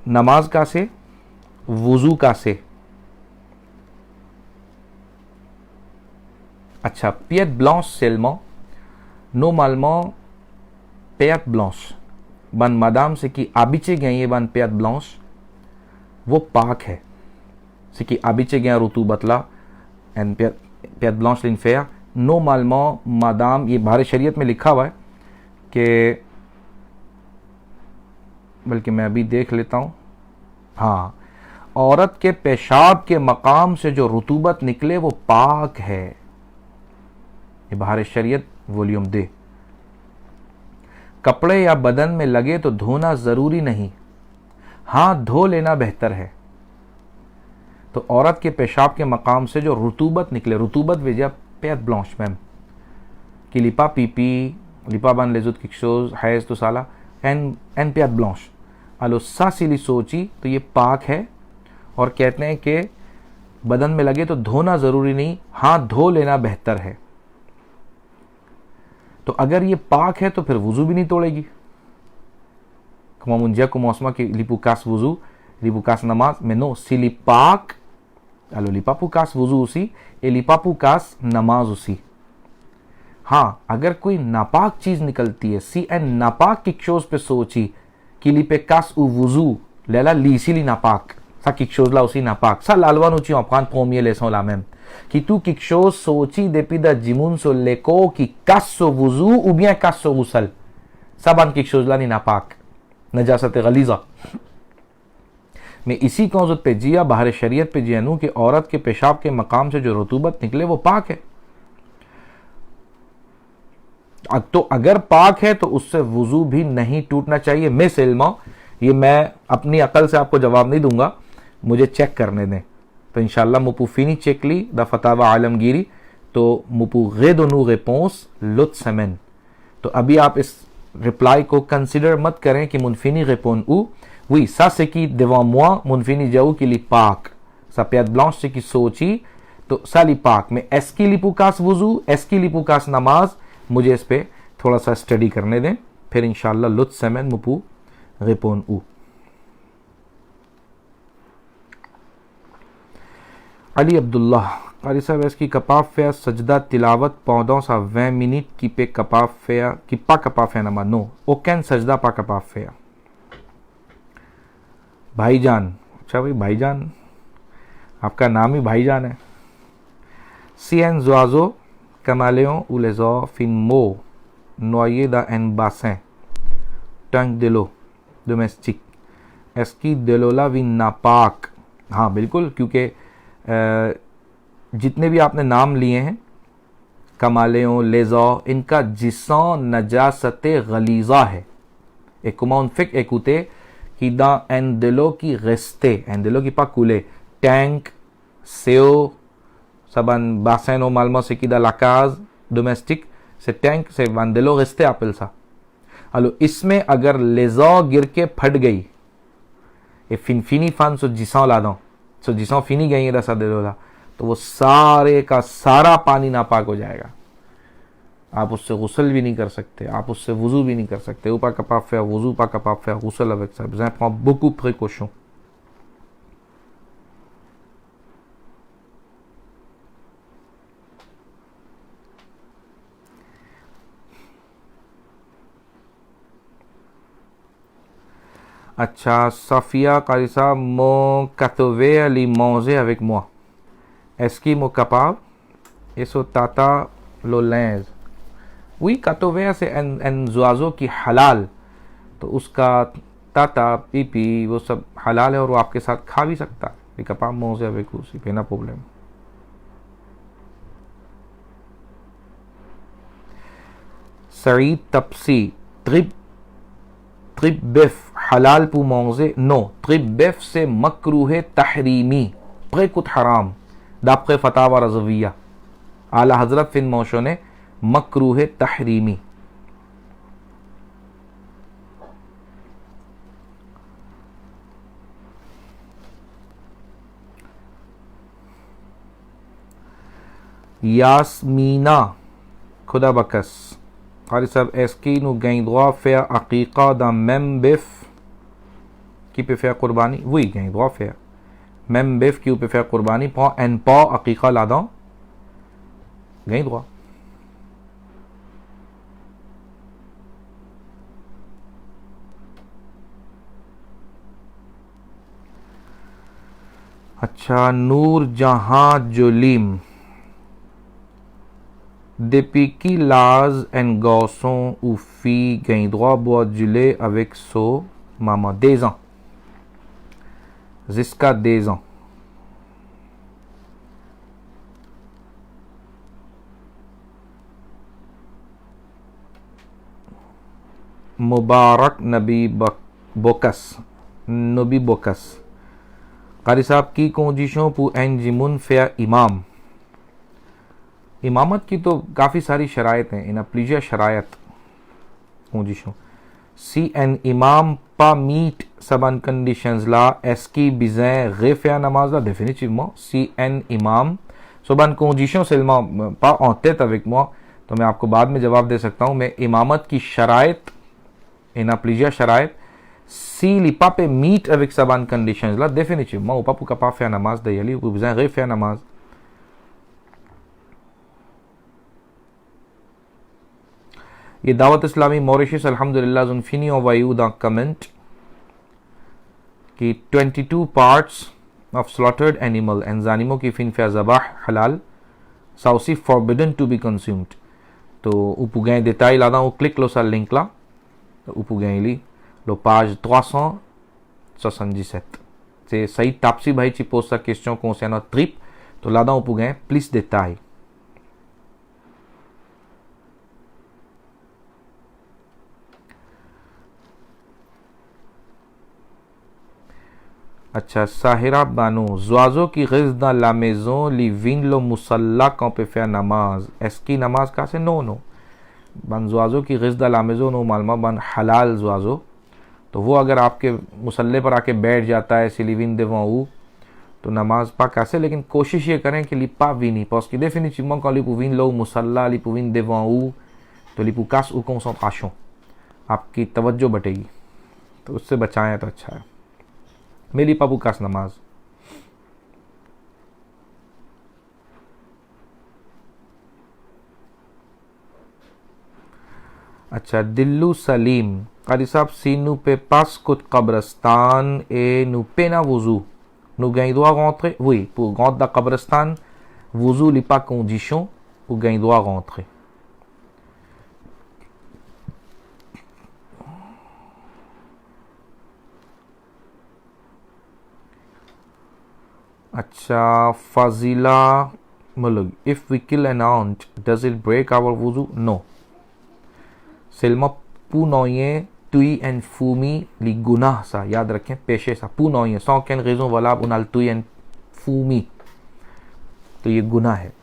नमाज का से वुजू का से. अच्छा, pied blanche seulement. Normalement pied blanche ban madame से कि आबिचे गए ये ban pied blanche वो पाक है. से कि आबिचे गए ऋतु बतला and pied blanche ligne faire. Normalement, madame, ये बाहर शरीयत में लिखा हुआ है कि, बल्कि मैं अभी देख लेता हूँ. हाँ, औरत के पेशाब के मकाम से जो रुतूबत निकले वो पाक है. ये बाहर शरीयत वॉल्यूम दे. कपड़े या बदन में लगे तो धोना जरूरी नहीं, हाथ धो लेना बेहतर है. तो औरत के पेशाब के मकाम से जो रुतूबत निकले, रुतूबत वजह पेट ब्लांच मैम कि लिपा पीपी लिपा बन लेजुत किक्शोज हैज तो साला एन पेट ब्लांच अलो सा सिली सोची तो ये पाक है. और कहते हैं कि बदन में लगे तो धोना ज़रूरी नहीं, हाथ धो लेना बेहतर है. तो अगर ये पाक है तो फिर वुजू भी नहीं तोड़ेगी. कुमा मुंजिया को मौसमा की लिपुकास वुजू लिपुकास नमाज में नो सिली पाक अलो लिपापुकास वुजू उसी ए लिपापुकास नमाज उसी. हाँ, अगर कोई नापाक चीज निकलती है सी एन नापाक किक्शोज पे सोची कि लिपे कास उ वुजू लेला लीसी ली नापाक सा किक्शोज ला उसी नापाक सा लालवान उची अफगान पोमिये लेसों ला ma'am que tu que chose sochi depida jimun so leko que casso wuzu ou bien casso ghusl saban que chose là ni napak najasat ghaliza मैं इसी कौजत पे जिया बाहर शरीयत पे जिया नू कि औरत के पेशाब के मकाम से जो रतूबत निकले वो पाक है। तो अगर पाक है तो उससे वुजू भी नहीं टूटना चाहिए। मिस इल्मा, ये मैं अपनी अकल से आपको जवाब नहीं दूंगा, मुझे चेक करने दें। तो इंशाल्लाह मुपू फिनी चेक ली द फतावा आलमगीरी तो मुपू गेदोनू रेपोंस लुत सेमेन। तो अभी आप इस रिप्लाई को कंसिडर मत करें कि मुनफिनी रेपोन उ oui, ça c'est qui devant moi, mon fini jaou qui li pak. Sa pièce blanche c'est qui sochi, तो ça li pak. Mais est-ce qu'il लिपुकास वुजू, est-ce qu'il लिपुकास नमाज, मुझे इस पे थोड़ा सा स्टडी करने दें, फिर इंशाल्लाह लुत सेमेन मुपू रिपोन उ। अली अब्दुल्ला कारी साहब इसकी कपाफिया सजदा तिलावत पौधों सा 20 मिनट की पे कपाफिया की पा कपाफिया नमाज नो ओकेन सजदा पा कपाफिया भाईजान। अच्छा भाई भाईजान, आपका नाम ही भाईजान है। सीएन ज़ुआज़ो कमालेओं उलेज़ो फिनमो नोयेदा एन बासें टंग दिलो डोमेस्टिक एस्की दिलोला विन नापाक। हाँ बिल्कुल, क्योंकि जितने भी आपने नाम लिए हैं कमालेओं लेज़ो, इनका जिसों नजासत गलीज़ा है। एक फिक एकूते किदा एंडेलो की रेस्ते एंडेलो की पाकुले टैंक सेओ saban baseno malmo se kida la case domestique से टैंक से वांडेलो रेस्ते आपल सा। अलो इसमें अगर लेजो गिर के फट गई ये फिनफिनी फान सो जिसों ला दो सो जिसों फिनी गई है सा देलोला तो वो सारे का सारा पानी नापाक हो जाएगा। आप उससे गुस्ल भी नहीं कर सकते, आप उससे वुजू भी नहीं कर सकते। ऊपर कपाफिया वुजू पा कपाफिया गुस्ल avec ça, vous en prend beaucoup de précautions। अच्छा Safia कारी साहब mon catové ali manger avec moi, est-ce qu'il est capable et so tata lo linge। वही कातोवेया से एन जुआजो की हलाल, तो उसका ताता पीपी वो सब हलाल है और वो आपके साथ खा भी सकता है। कपाम मोह से अवे कुछ पे ना प्रॉब्लम। सईद तपसी ट्रिप बेफ हलाल पू मौजे नो ट्रिप बेफ से मकरूह तहरीमी प्रेकुत हराम दापके फतावा रज़विया आला हजरत फिन मौशो ने मकरूह तहरीमी। यास्मीना खुदा बकस कारी साहब एसकी नु गैंदवा फेया अकीका दा मेम बिफ की पे फेया कुर्बानी वही गैंदवा फेया मेम बिफ की पे फेया कुर्बानी पा एन पा अकीका लादा गैंदवा। अच्छा नूर जहां जोलीम depuis qui l'âge en garçon ou fille gagne droit boire du lait avec son maman 10 ans jusqu'à 10 ans। मुबारक नबी बोकस नबी बोकस कारी साहब की कोजिशों पू एन जिमुन फेया इमाम। इमामत की तो काफ़ी सारी शराइत हैं इन प्लीजिया शरायत कोजिशों सी एन इमाम पा मीट सबन कंडीशंस ला एस की बिज़े गे फेया नमाज ला डेफिनेटिव मो सी एन इमाम सबन कोजिशों से पा औते तविक मो। तो मैं आपको बाद में जवाब दे सकता हूँ। मैं इमामत की शराइत इन प्लीजिया शराइत सी लिपा पे मीट अविक सबन कंडीशंस ला डेफिनेटिव मो उपापू कपा फेया नमाज दयली बिज़े गे फेया नमाज। ये दावत इस्लामी मॉरिशस अल्हम्दुलिल्लाह जुनफिनी और वायू दा कमेंट कि 22 parts of slaughtered animal, and zanimo ki fin fa zabah halal, ça aussi forbidden to be consumed. To upu ganha detalhe lá dá clique lo sa link lá, upu ganha ali, lo page 377. C'est Saïd Tapsi Bhai qui pose sa question concernant trip, to là dá upu ganha plus détail. अच्छा, Sahira Bano, Zoazo qui reste dans la maison, li vin lo musalla quand on peut faire namaz. Est-ce qu'il namaz casse? Non, non. Ban zoazo qui reste dans la maison, normalement, ban halal zoazo. तो वो अगर आपके मुसल्ले पर आके बैठ जाता है सिलिविन devant vous, तो नमाज pas casse, लेकिन कोशिश ये करें कि li pas vini, parce que définitivement quand li pou vin lo musalla, li pou vin devant vous, तो li pou casse ou concentration. आपकी तवज्जो बटेगी, तो उससे बचाएं तो अच्छा है. मेली पापू कास नमाज. अच्छा, दिल्लू सलीम कारी साहब, si nous peut pas côte Qabristan et nous peine à wuzu, nous gagne droit rentrer? Oui, pour rentrer dans Qabristan, wuzu n'est pas condition pour gagne droit rentrer. Acha, Fazila Mulug, if we kill an ant, does it break our wuzu? No. Selma Punoye, Tui and Fumi, li gunah sa, याद रखें, पेशे सा, Punoye, sans quelle raison valable, on a le Tui and Fumi. तो ये गुनाह है,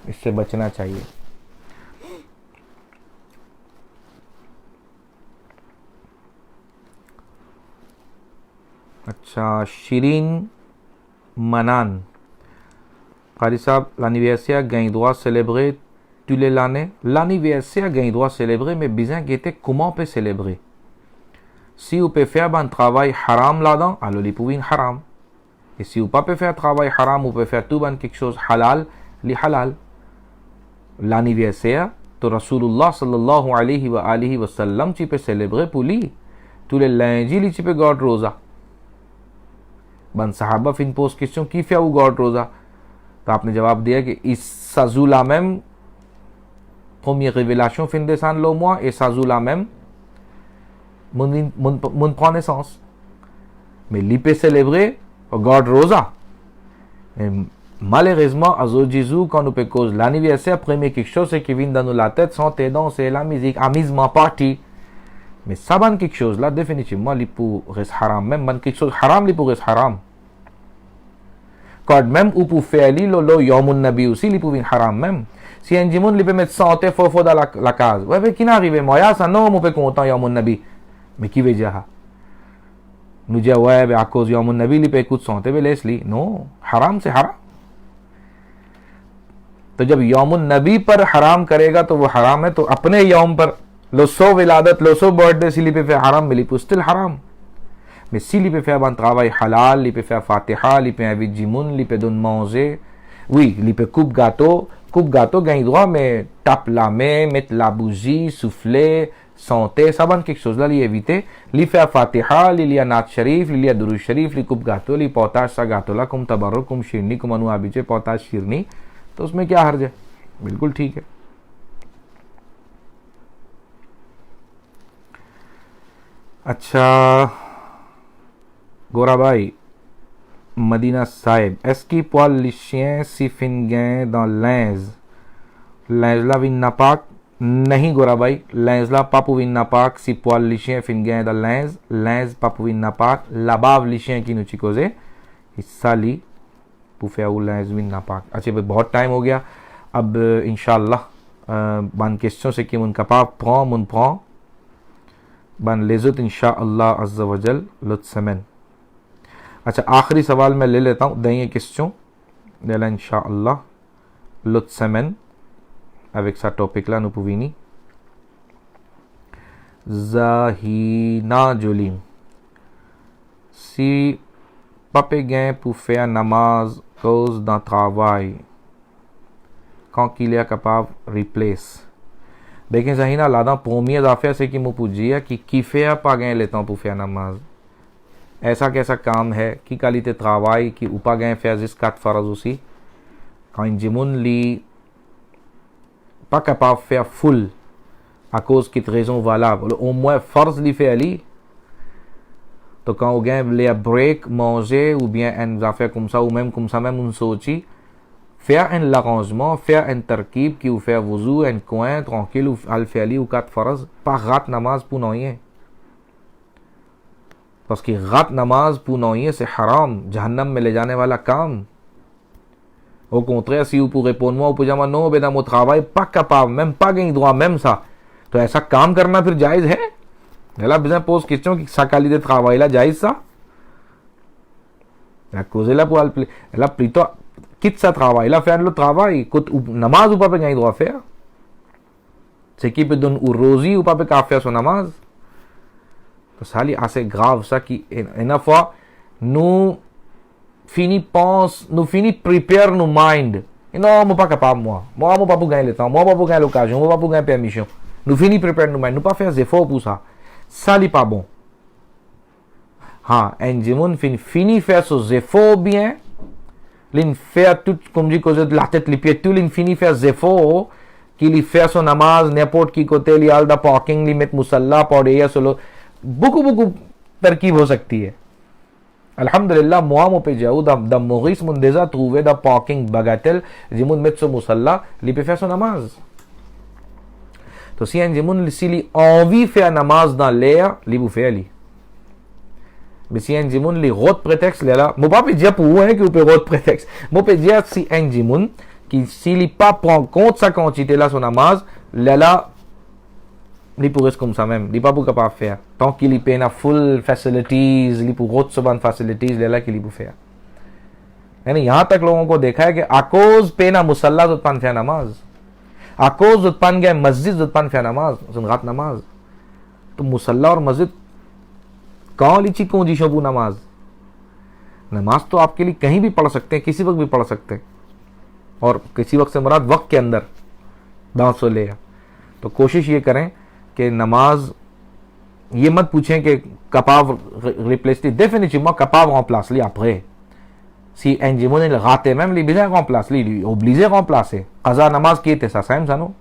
इससे बचना चाहिए. अच्छा, Shirin Manan, Qari Sahab, l'anniversaire gagne droit célébrer tous les l'année. L'anniversaire gagne droit célébrer, mais bien guetter comment on peut célébrer. Si vous pouvez faire un travail haram là-dedans, alors les pouvez haram. Et si vous ne pouvez pas faire travail haram, vous pouvez faire tout quelque chose halal, li halal. L'anniversaire, to Rasulullah sallallahu alayhi wa sallam, tu peux célébrer pour lui. Tous les lundis, tu peux garder rosa. बन साहबा fin post question की फिया वो गॉड रोजा, तो आपने जवाब दिया कि इस साजुला même première révélation fin descendre le mois et sazoula même mon prend naissance, mais l'ipé célébrer God rosa. Et malheureusement à Jésus quand nous peut cause l'anniversaire, premier quelque chose c'est qui vient dans la tête, santé, danse, la musique, amusement, party. Mais ça ban quelque chose là définitivement li pour reste haram, même ban quelque chose haram li pour reste haram. Quand même ou pour faire li lo yawmun nabi aussi li pour vin haram même. Si un jimoun li peut mettre santé fofo dans la case. Ouais mais qui n'arrive moi ça non mon peut content yawmun nabi. Mais qui veut dire nous dire ouais à cause yawmun nabi li peut écoute santé mais laisse li. Non, haram c'est haram. तो जब यौमुन नबी पर हराम करेगा तो वो हराम है, तो अपने यौम पर लोसो विलादत लोसो birthday si li peut faire haram mais li peut still haram. Mais si li peut faire un travail halal, li peut faire fatiha, li peut inviter jimoun, li peut donner manger, oui, li peut coupe gâteau gagne droit, mais tape la main, mettre la bougie, souffler, santé, ça va quelque chose là li éviter, li faire fatiha, li lia nat sharif, li lia durud sharif, li coupe gâteau, li partage sa gâteau là comme tabarruk, comme shirni, comme अनु habitué partage shirni, तो उसमें क्या हर्ज है? बिल्कुल ठीक है. अच्छा गोरा भाई Medina Saib, est-ce qu'il poil les chiens si fingain dans linge la vin napak? नहीं गोरा भाई, linge papu vin napak si poil les chiens fingain dans linge papu vin napak, labav les chiens qui nous chicose हिस्सा ली pour faire linge vin napak. अच्छा भाई बहुत टाइम हो गया, अब इंशाल्लाह बन क्वेश्चन से कि मुन कपाब prend बन les autres इंशाअल्लाह अज़्ज़ा वजल l'autre semaine. अच्छा आखिरी सवाल मैं ले लेता हूँ, देंगे क्वेश्चन देला इंशाअल्लाह l'autre semaine avec sa topic là nous pouvons Zahina Jolim, si papé gain pour faire namaz cause d'un travail quand il est capable replace. देखें Zahina लादा première affaire c'est कि मैं पूछिए कि fait pas gain le temps pour faire namaz. ऐसा कैसा काम है qui qualité de travail qui ou pas gain faire jusqu'à faraz aussi quand Jimun li pas capable de faire full à cause qui raison valable au moins force li fait ali तो quand on gagne les break manger ou bien une affaire comme ça ou même comme ça même une sochi faire un arrangement faire un tarkib qui ou faire wuzu un coin tranquille ou al faire ali ou quatre faraz pas rat namaz pour rien parce que rat namaz pour rien c'est haram jahannam में ले जाने वाला काम au contraire si vous pour répondre moi pour dire non ben dans mon travail pas capable même pas gagne droit même ça तो ऐसा काम करना फिर जायज है ela bisogna pôr questão que sa qualité de travail là जायज ça la cause là pour ela plutôt quitte sa travail là faire le travail que namaz ou pas पे gagne droit faire c'est qui peut donner ou rosi ou pas पे का faire son namaz तो साली assez grave ça qui une fois nous fini pense nous fini prepare nos mind non moi pas capable moi pas pour gagner le temps moi pas pour gagner l'occasion moi pas pour gagner permission nous fini prepare nos mind nous pas faire des efforts pour ça ça n'est pas bon हाँ Jimun fini faire ses efforts bien l'in faire tout comme dit cause de la tête les pieds tout l'in fini faire des efforts qu'il fait son namaz n'importe qui côté li al da parking li met musalla पढ़े solo beaucoup तरकीब हो सकती है Alhamdulillah moi pe jaou da Maurice mon déjà trouvé da parking bagatelle Jimun met son musalla li peut faire son namaz तो si Jimun si li envie faire namaz dans l'air li vous fait ali mais si Jimun li rot prétexte là moi pas peut dire pour hein que vous peut rot prétexte moi peut dire si Jimun qui si li pas prend compte sa quantité là son namaz là li pourrait comme ça même li pas pour capable faire tant qu'il y paye na full facilities li pour rot soban facilities là qu'il peut faire यानी यहां तक लोगों को देखा है कि आकोज पेना मुसल्ला जुत्पान फे नमाज आकोज जुत्पान गए मस्जिद जुत्पान फे नमाज सुनगात नमाज तो मुसल्ला और मस्जिद कौन लीची कौन जी शोबू नमाज नमाज तो आपके लिए कहीं भी पढ़ सकते हैं किसी वक्त भी पढ़ सकते हैं और किसी वक्त से मुराद वक्त के अंदर दांत से ले तो कोशिश ये करें कि नमाज ये मत पूछें कि capave replacer définitivement capable remplacer après si un Jimun il rate même il bien remplacer il obligé remplacer qaza namaz qui était ça simple ça non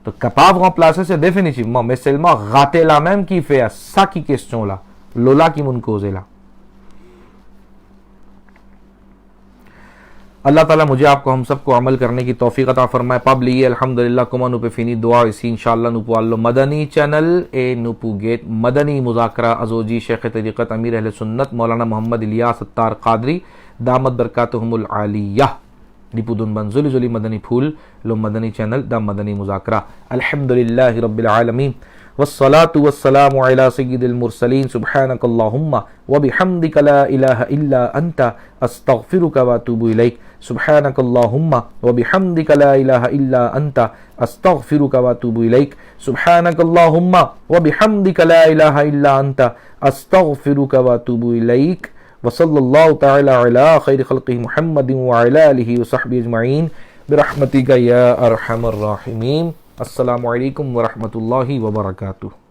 तो capable remplacer c'est définitivement mais seulement rater la même qui fait ça qui question là lola qui mun cause là अल्लाह ताला मुझे आपको हम सबको अमल करने की तौफीक अता फरमाए पब्लिक अल्हम्दुलिल्लाह कुमा नु पे फिनी दुआ इसी इंशाअल्लाह नु पुआल्लो मदनी चैनल ए नु पुगेट मदनी मुज़ाकरा अज़ोजी शेख तरीक़त अमीर अहले सुन्नत मौलाना मोहम्मद इलियास सत्तार क़ादरी दामत बरकातुहुमुल आलिया निपुदुन बंजुली जुली मदनी फूल लो मदनी चैनल दा मदनी मुज़ाकरा अल्हम्दुलिल्लाहि रब्बिल आलमीन वस्सलातु वस्सलामु अला सय्यिदिल मुरसलीन सुब्हानकल्लाहुम्मा व बिहम्दिका ला इलाहा इल्ला अंता अस्तगफिरुका व अतूबु इलैक सुब्हानकल्लाहुम्मा व बिहम्दिका ला इलाहा इल्ला अंता अस्तगफिरुका व अतूबु इलैक सुब्हानकल्लाहुम्मा व बिहम्दिका ला इलाहा इल्ला अंता अस्तगफिरुका व अतूबु इलैक व सल्लल्लाहु तआला अला खैरि खल्क़िहि मुहम्मदिन व अला आलिहि व सहबिहि अजमईन बिरहमतिका या अरहमर राहिमीन अस्सलामु अलैकुम व रहमतुल्लाहि व बरकातुहू।